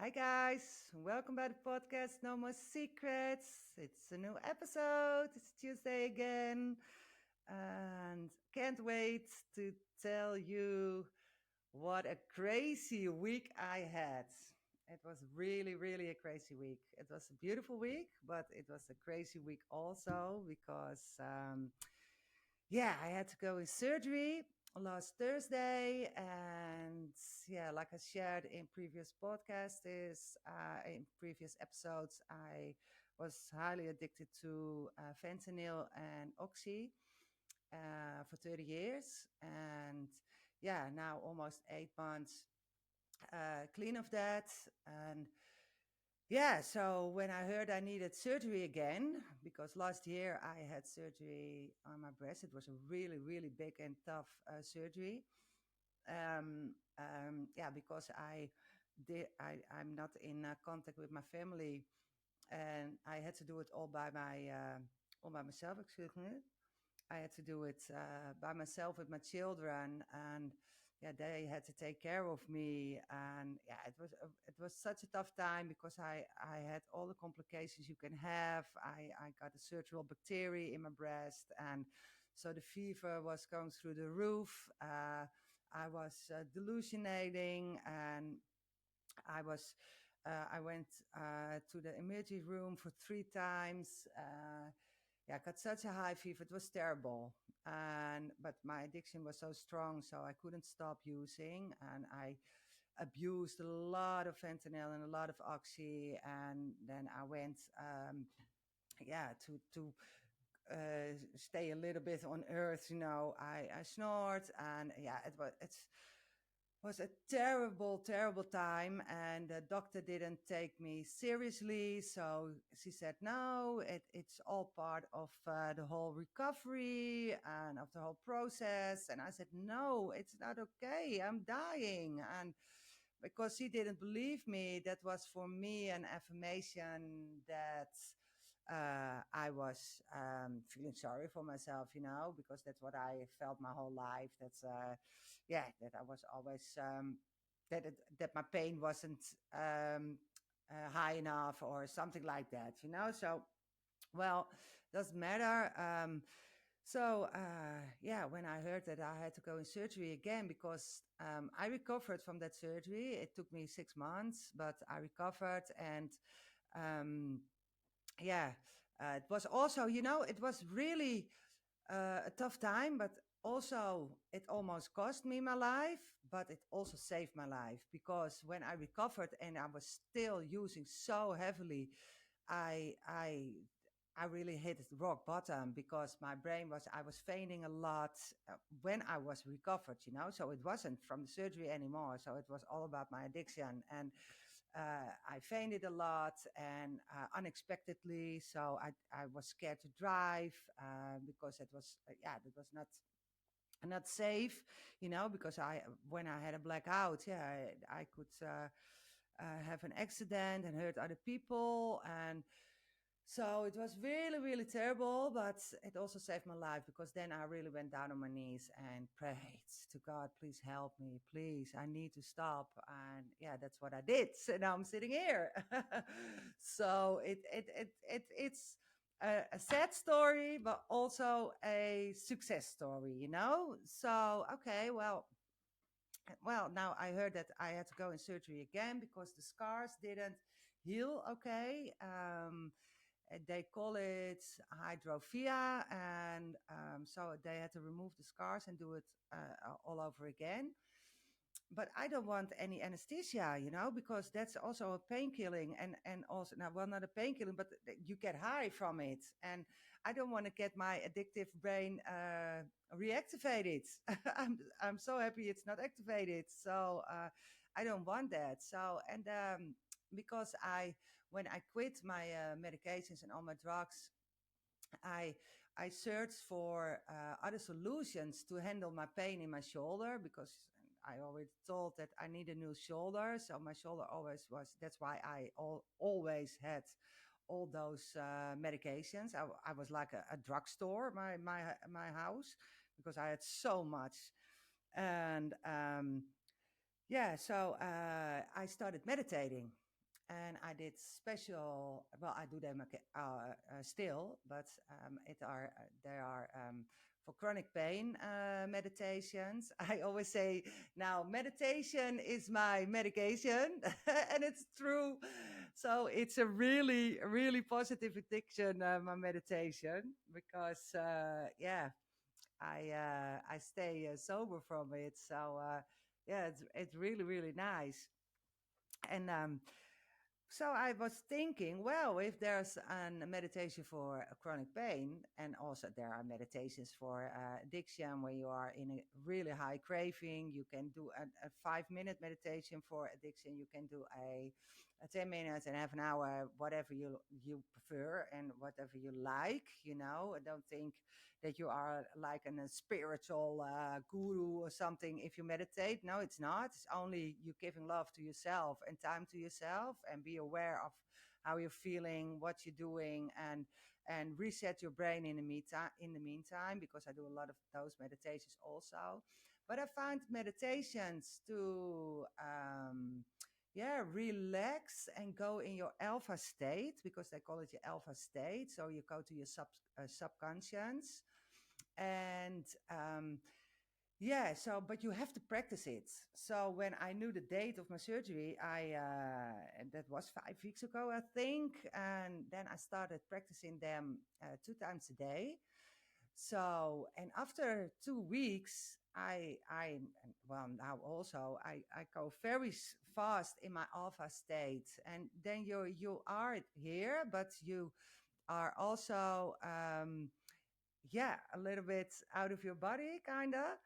Hi guys, welcome back to the podcast No More Secrets. It's a new episode. It's Tuesday again, and can't wait to tell you what a crazy week I had. It was really, really a crazy week. It was a beautiful week, but it was a crazy week also because I had to go in surgery last Thursday, and like I shared in previous podcasts, in previous episodes, I was highly addicted to fentanyl and oxy for 30 years, and now almost 8 months clean of that, and so when I heard I needed surgery again, because last year I had surgery on my breast, it was a really, really big and tough surgery. Because I'm not in contact with my family, and I had to do it all by myself. Excuse me. I had to do it by myself with my children, and they had to take care of me, and it was such a tough time because I had all the complications you can have. I got a cerebral bacteria in my breast, and so the fever was going through the roof. I was delusionating, and I went to the emergency room for 3 times. I got such a high fever. It was terrible. But my addiction was so strong, so I couldn't stop using, and I abused a lot of fentanyl and a lot of oxy, and then I went, to stay a little bit on earth. I snored, and it was a terrible, terrible time, and the doctor didn't take me seriously. So she said, no, it's all part of the whole recovery and of the whole process. And I said, no, it's not okay. I'm dying. And because she didn't believe me, that was for me an affirmation that I was feeling sorry for myself, because that's what I felt my whole life. That I was always that my pain wasn't high enough or something like that. So, well, doesn't matter. When I heard that I had to go in surgery again, because I recovered from that surgery, it took me 6 months, but I recovered, and um, yeah, it was also, it was really a tough time, but also it almost cost me my life, but it also saved my life, because when I recovered and I was still using so heavily, I I I really hit rock bottom, because my brain was I was fainting a lot when I was recovered. So it wasn't from the surgery anymore. So it was all about my addiction, and I fainted a lot, and unexpectedly. So I was scared to drive because that was not safe, because I when I had a blackout, I could have an accident and hurt other people, and so it was really, really terrible, but it also saved my life, because then I really went down on my knees and prayed to God, please help me, please, I need to stop. And that's what I did. So now I'm sitting here. So it's a sad story, but also a success story. So, okay, well, now I heard that I had to go in surgery again because the scars didn't heal okay. They call it hydrophia, and so they had to remove the scars and do it all over again. But I don't want any anesthesia, because that's also a painkilling, and also now, well, not a painkilling, but you get high from it, and I don't want to get my addictive brain reactivated. I'm so happy it's not activated, so I don't want that. So, and because when I quit my medications and all my drugs, I I searched for other solutions to handle my pain in my shoulder, because I already told that I need a new shoulder. So my shoulder always was. That's why I always had all those medications. I was like a drugstore, my house, because I had so much. And so I started meditating. and I did special. Well, I do them still, but they are for chronic pain meditations. I always say now meditation is my medication, and it's true. So it's a really really positive addiction, my meditation, because yeah, I stay sober from it. So yeah, it's really really nice. And so I was thinking, well, if there's a meditation for chronic pain, and also there are meditations for addiction, when you are in a really high craving, you can do a 5 minute meditation for addiction. You can do a 10 minutes and half an hour, whatever you prefer and whatever you like. I don't think that you are like a spiritual guru or something if you meditate. No, it's not. It's only you giving love to yourself and time to yourself, and be aware of how you're feeling, what you're doing, and reset your brain in the meantime, because I do a lot of those meditations also. But I find meditations to yeah, relax and go in your alpha state, because they call it your alpha state. So you go to your subconscious, and yeah, so but you have to practice it. So when I knew the date of my surgery, I that was 5 weeks ago, I think, and then I started practicing them 2 times a day. So, and after 2 weeks, well, now also I go very fast in my alpha state, and then you are here, but you are also yeah, a little bit out of your body, kind of.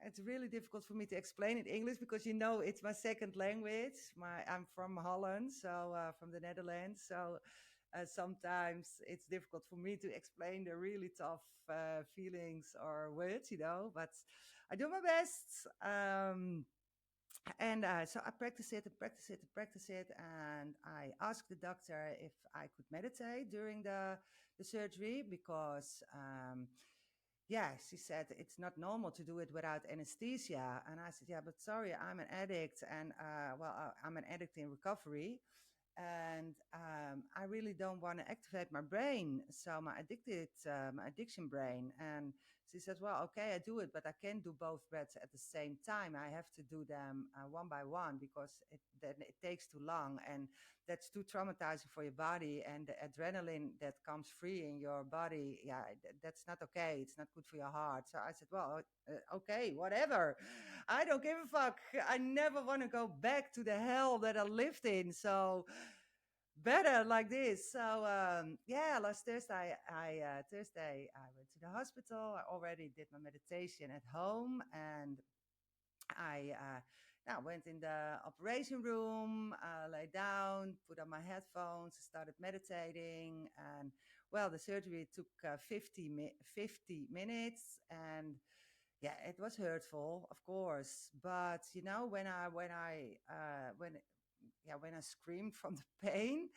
It's really difficult for me to explain in English, because it's my second language. I'm from Holland, so from the Netherlands. So sometimes it's difficult for me to explain the really tough feelings or words. But I do my best. And so I practice it and practice it and practice it. And I asked the doctor if I could meditate during the surgery, because yeah, she said it's not normal to do it without anesthesia. And I said, yeah, but sorry, I'm an addict, and well, I'm an addict in recovery, and I really don't want to activate my brain, so my addiction brain. And she says, well, okay, I do it, but I can't do both breaths at the same time. I have to do them one by one, because then it takes too long, and that's too traumatizing for your body, and the adrenaline that comes free in your body, yeah, that's not okay. It's not good for your heart. So I said, well, okay, whatever. I don't give a fuck. I never want to go back to the hell that I lived in. So better like this. So yeah, last Thursday I went to the hospital. I already did my meditation at home, and I yeah, went in the operation room, lay down, put on my headphones, started meditating, and well, the surgery took 50 minutes, and yeah, it was hurtful, of course. But when I screamed from the pain,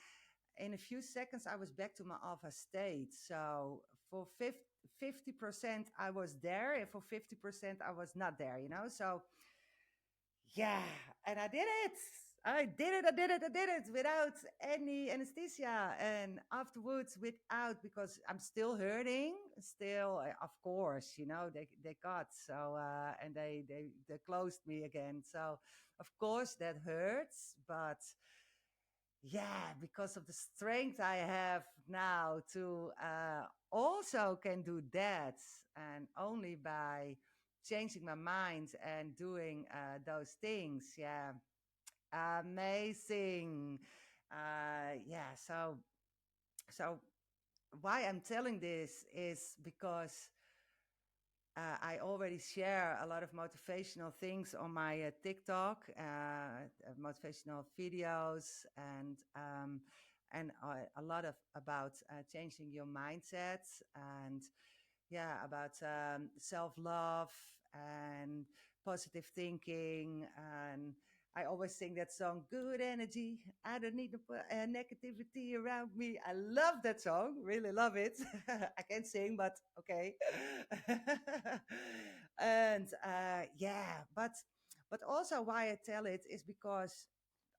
in a few seconds I was back to my alpha state. So for 50% I was there, and for 50% I was not there. So yeah, and I did it. I did it without any anesthesia, and afterwards without, because I'm still hurting. Still, of course, they got so, and they closed me again. So of course that hurts, but yeah, because of the strength I have now to also can do that, and only by changing my mind and doing those things. Yeah, amazing. Yeah, so why I'm telling this is because I already share a lot of motivational things on my TikTok, motivational videos, and a lot of about changing your mindset, and yeah, about self-love and positive thinking. And I always sing that song, Good Energy. I don't need negativity around me. I love that song, really love it. I can't sing, but okay. And yeah, but also why I tell it is because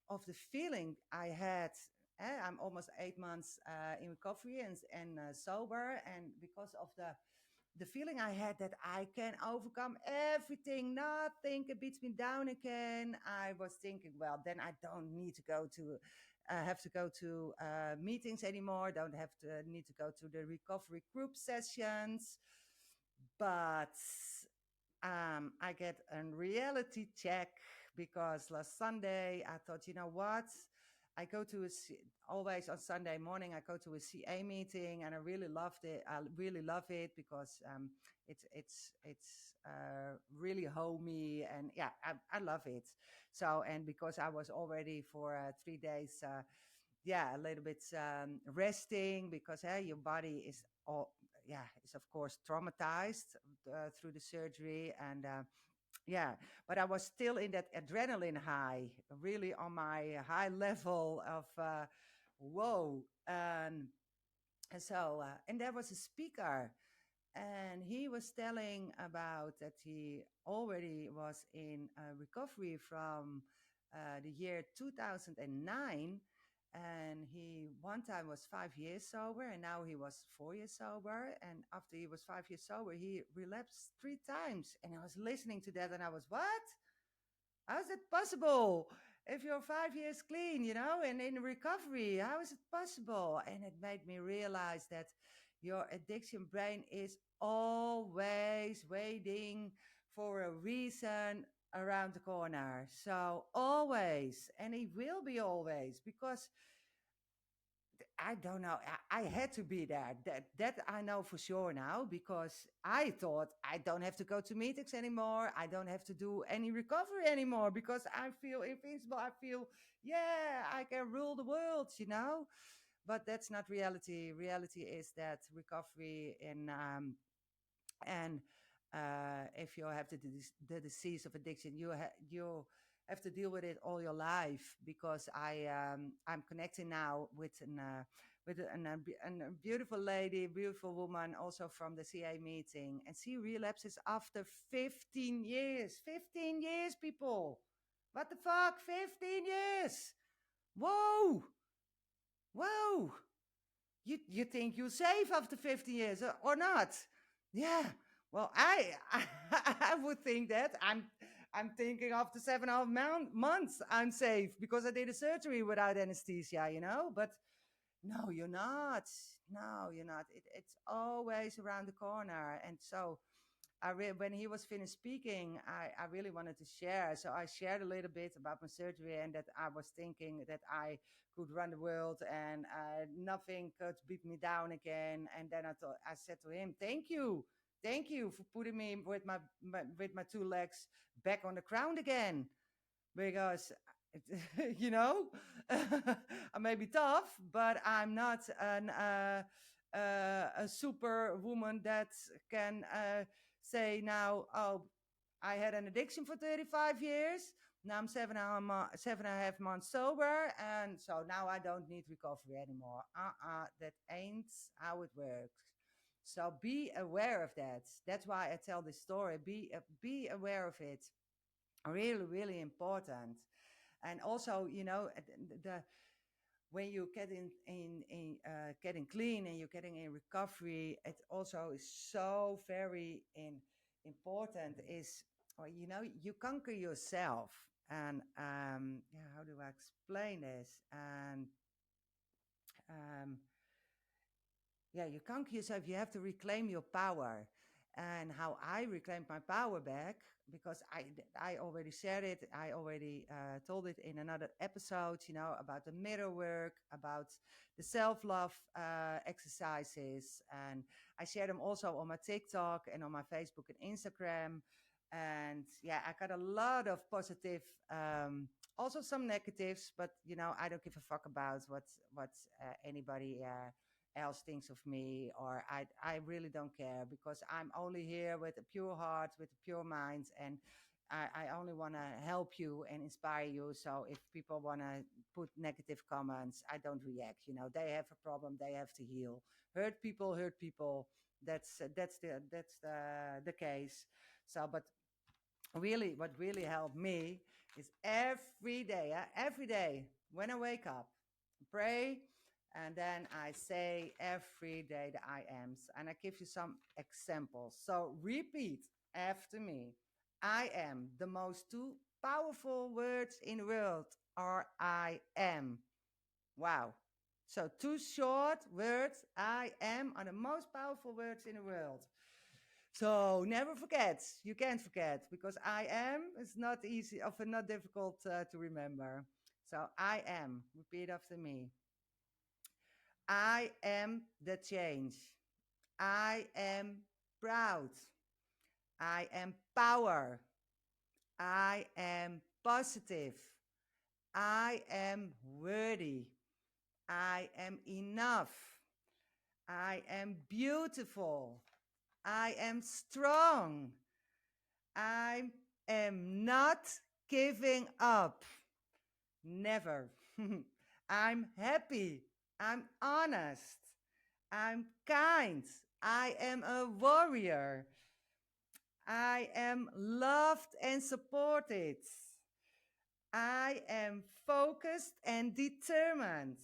of the feeling I had. I'm almost 8 months in recovery and sober, and because of the feeling I had that I can overcome everything, nothing can beat me down again. I was thinking, well, then I don't need to go to, have to go to meetings anymore. Don't have to need to go to the recovery group sessions. But I get a reality check because last Sunday I thought, you know what? I go to always on Sunday morning. I go to a CA meeting, and I really loved it. I really love it because it's really homey, and yeah, I love it. So, and because I was already for 3 days, yeah, a little bit resting because your body is all yeah is of course traumatized through the surgery and yeah, but I was still in that adrenaline high, really on my high level of whoa. And so, and there was a speaker, and he was telling about that he already was in recovery from the year 2009. And he one time was 5 years sober, and now he was 4 years sober. And after he was 5 years sober, he relapsed 3 times. And I was listening to that, and I was, what? How is it possible? If you're 5 years clean, and in recovery, how is it possible? And it made me realize that your addiction brain is always waiting for a reason around the corner. So always, and it will be always, because I don't know. I had to be there. That I know for sure now, because I thought I don't have to go to meetings anymore. I don't have to do any recovery anymore because I feel invincible. I feel, yeah, I can rule the world. But that's not reality. Reality is that recovery and if you have the disease of addiction, you have to deal with it all your life, because I'm connecting now with a beautiful lady, beautiful woman, also from the CA meeting, and she relapses after 15 years. 15 years, people. What the fuck? 15 years. Whoa. Whoa. You think you're safe after 50 years or not? Yeah. Well, I would think that I'm thinking after 7.5 months I'm safe because I did a surgery without anesthesia. But no, you're not. No, you're not. It's always around the corner. And so when he was finished speaking, I really wanted to share. So I shared a little bit about my surgery, and that I was thinking that I could run the world, and nothing could beat me down again. And then I said to him, thank you for putting me with my 2 legs back on the ground again, because you know I may be tough, but I'm not a super woman that can say now, oh, I had an addiction for 35 years. Now I'm 7.5 months sober, and so now I don't need recovery anymore. That ain't how it works. So be aware of that. That's why I tell this story. Be aware of it. Really, really important. And also, the when you get in getting clean and you're getting in recovery, it also is so very important is, you conquer yourself. And yeah, how do I explain this? And um, yeah, you conquer yourself. You have to reclaim your power. And how I reclaimed my power back, because I already shared it. I already told it in another episode, about the mirror work, about the self-love exercises. And I share them also on my TikTok and on my Facebook and Instagram. And yeah, I got a lot of positive, also some negatives, but I don't give a fuck about what anybody else thinks of me, or I really don't care, because I'm only here with a pure heart, with a pure mind, and I only want to help you and inspire you. So if people want to put negative comments, I don't react. They have a problem, they have to heal. Hurt people. That's the case. So, but really, what really helped me It's every day, every day when I wake up, pray, and then I say every day the I ams. And I give you some examples. So repeat after me. I am the most two powerful words in the world are I am. Wow. So two short words, I am, are the most powerful words in the world. So never forget. You can't forget because I am is not easy, often not difficult to remember. So I am. Repeat after me. I am the change. I am proud. I am power. I am positive. I am worthy. I am enough. I am beautiful. I am strong. I am not giving up. Never. I'm happy. I'm honest. I'm kind. I am a warrior. I am loved and supported. I am focused and determined.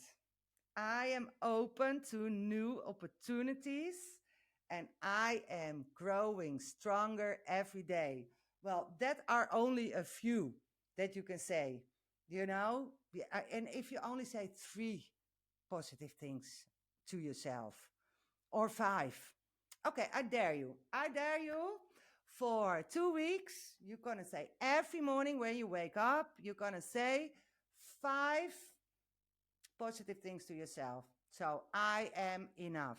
I am open to new opportunities and I am growing stronger every day. Well, that are only a few that you can say, you know? And if you only say three positive things to yourself or five, okay, I dare you. I dare you for 2 weeks. You're going to say every morning when you wake up, you're going to say five positive things to yourself. So I am enough.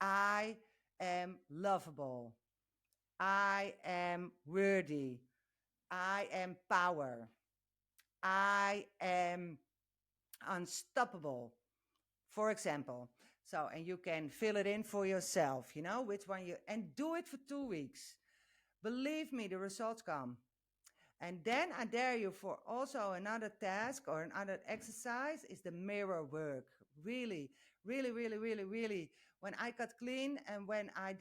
I am lovable. I am worthy. I am power. I am unstoppable. For example. So, and you can fill it in for yourself, you know, which one you, and do it for 2 weeks. Believe me, the results come. And then I dare you for also another task or another exercise is the mirror work. Really, really, really, really, really. When I got clean and when I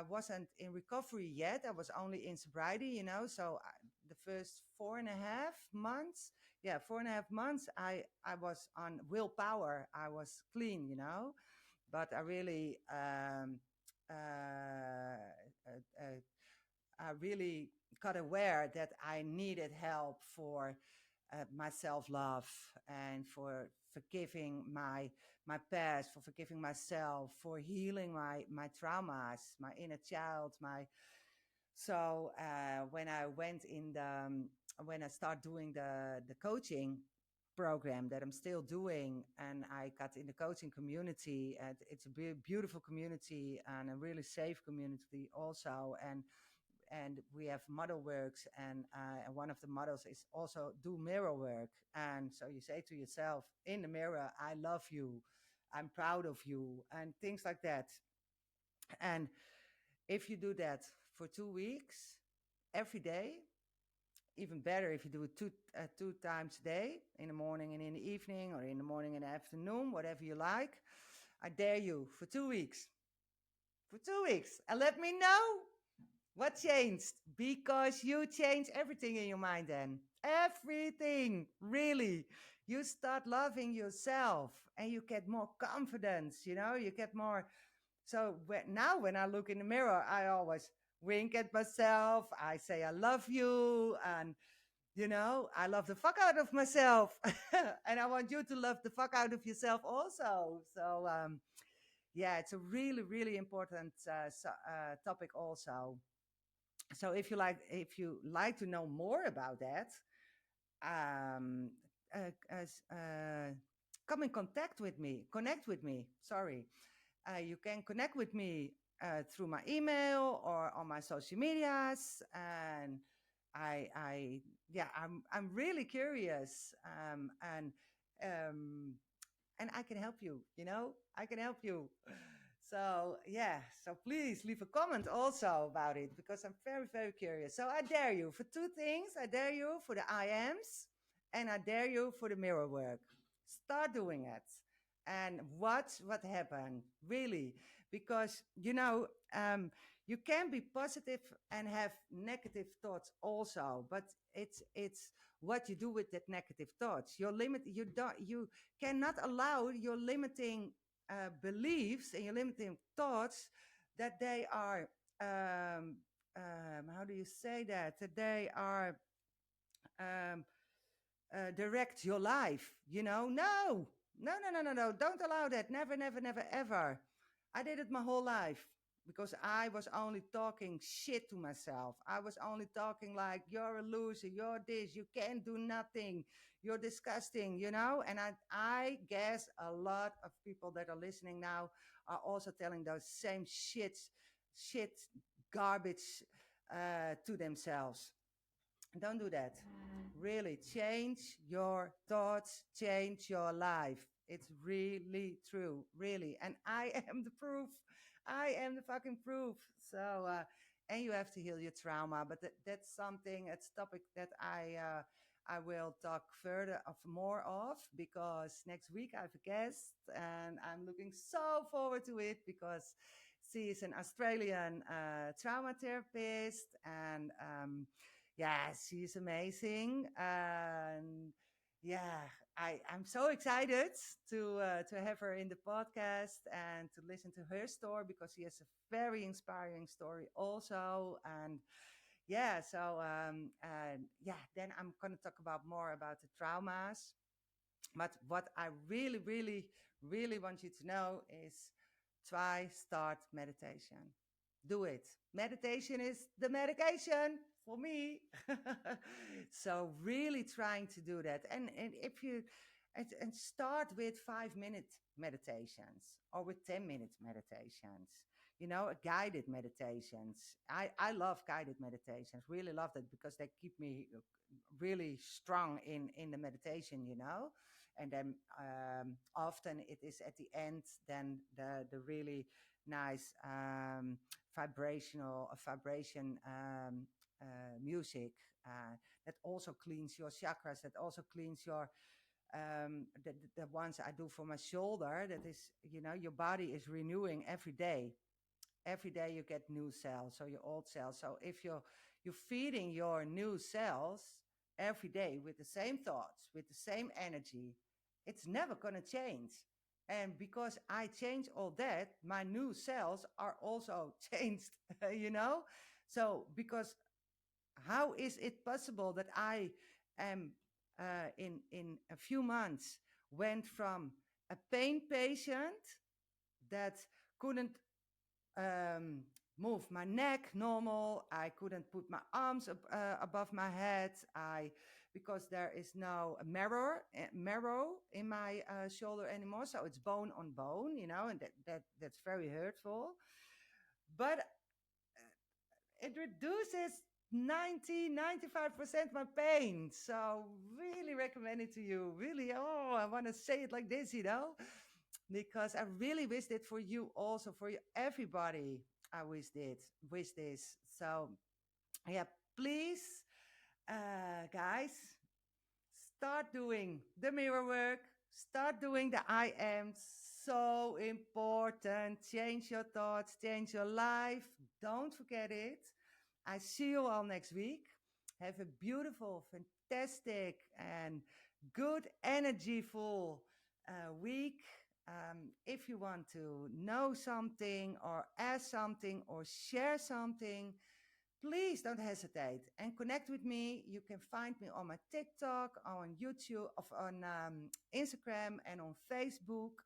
wasn't in recovery yet. I was only in sobriety, you know. So the first 4.5 months, yeah, 4.5 months, I was on willpower. I was clean, you know. But I really I really got aware that I needed help for my self-love and for forgiving my past, for forgiving myself, for healing my traumas, my inner child, my so when I went in the when I start doing the coaching program that I'm still doing, and I got in the coaching community, and it's a beautiful community and a really safe community also, and we have model works, and one of the models is also do mirror work. And so you say to yourself in the mirror, I love you, I'm proud of you, and things like that. And if you do that for 2 weeks every day, even better if you do it two times a day, in the morning and in the evening, or in the morning and the afternoon, whatever you like, I dare you for 2 weeks, and let me know what changed? Because you change everything in your mind then. Everything, really. You start loving yourself and you get more confidence, you know, you get more. So now when I look in the mirror, I always wink at myself. I say, I love you. And, you know, I love the fuck out of myself. And I want you to love the fuck out of yourself also. So, yeah, it's a really, really important topic also. So if you like to know more about that, um, come in contact with me. Connect with me. Sorry, you can connect with me through my email or on my social medias, and yeah, I'm really curious, um, and I can help you. You know, I can help you. So yeah, so please leave a comment also about it because I'm very, very curious. So I dare you for two things. I dare you for the I ams and I dare you for the mirror work. Start doing it and watch what happens really. Because, You can be positive and have negative thoughts also, but it's what you do with that negative thoughts. You cannot allow your limiting beliefs and your limiting thoughts that they are um, how do you say that they are um, direct your life. No. Don't allow that. Never, never, never, ever. I did it my whole life because I was only talking shit to myself. I was only talking like, you're a loser, you're this, you can't do nothing, you're disgusting. And I guess a lot of people that are listening now are also telling those same shit, garbage to themselves. Don't do that. Really, change your thoughts, change your life. It's really true, really. And I am the proof. I am the fucking proof. And you have to heal your trauma. But that's something, it's a topic that I will talk further of more of because next week I have a guest and I'm looking so forward to it because she is an Australian trauma therapist and yeah, she's amazing. And yeah, I'm so excited to have her in the podcast and to listen to her story because she has a very inspiring story also. And yeah, then I'm going to talk about more about the traumas. But what I really, really, really want you to know is start meditation. Do it. Meditation is the medication for me. So really trying to do that. And if you and start with 5 minute meditations or with 10 minute meditations, guided meditations. I love guided meditations, really love that because they keep me really strong in the meditation. And then often it is at the end then the really nice vibration music that also cleans your chakras, that also cleans your the ones I do for my shoulder. That is, your body is renewing every day. Every day you get new cells, so your old cells. So if you're feeding your new cells every day with the same thoughts, with the same energy, it's never going to change. And because I change all that, my new cells are also changed, you know? So, because how is it possible that I am in a few months went from a pain patient that couldn't um, move my neck normal. I couldn't put my arms above my head. Because there is no marrow in my shoulder anymore, so it's bone on bone, and that's very hurtful. But it reduces 95% my pain. So really recommend it to you. Really, I want to say it like this, because I really wish it for you also, for you, everybody. I wish this. So yeah, please, guys, start doing the mirror work. Start doing the I am. So important. Change your thoughts, change your life. Don't forget it. I see you all next week. Have a beautiful, fantastic, and good, energyful week. If you want to know something or ask something or share something, please don't hesitate and connect with me. You can find me on my TikTok, on YouTube, on Instagram, and on Facebook,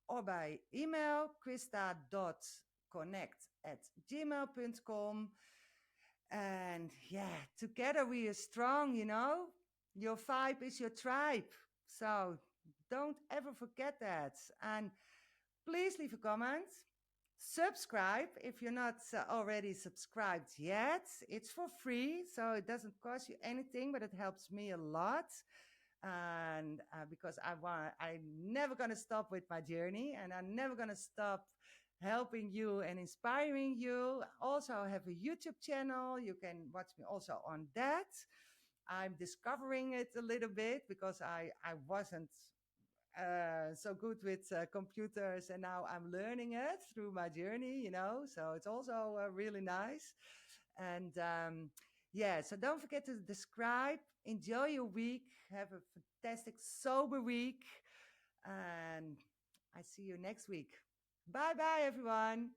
or by email, krista.connect@gmail.com. And yeah, together we are strong. Your vibe is your tribe. So don't ever forget that. And please leave a comment. Subscribe if you're not already subscribed yet. It's for free, so it doesn't cost you anything, but it helps me a lot. And because I'm never going to stop with my journey, and I'm never going to stop helping you and inspiring you. Also, I have a YouTube channel. You can watch me also on that. I'm discovering it a little bit because I wasn't so good with computers, and now I'm learning it through my journey, so it's also really nice. And yeah, so don't forget to describe, enjoy your week, have a fantastic sober week, and I see you next week. Bye bye, everyone.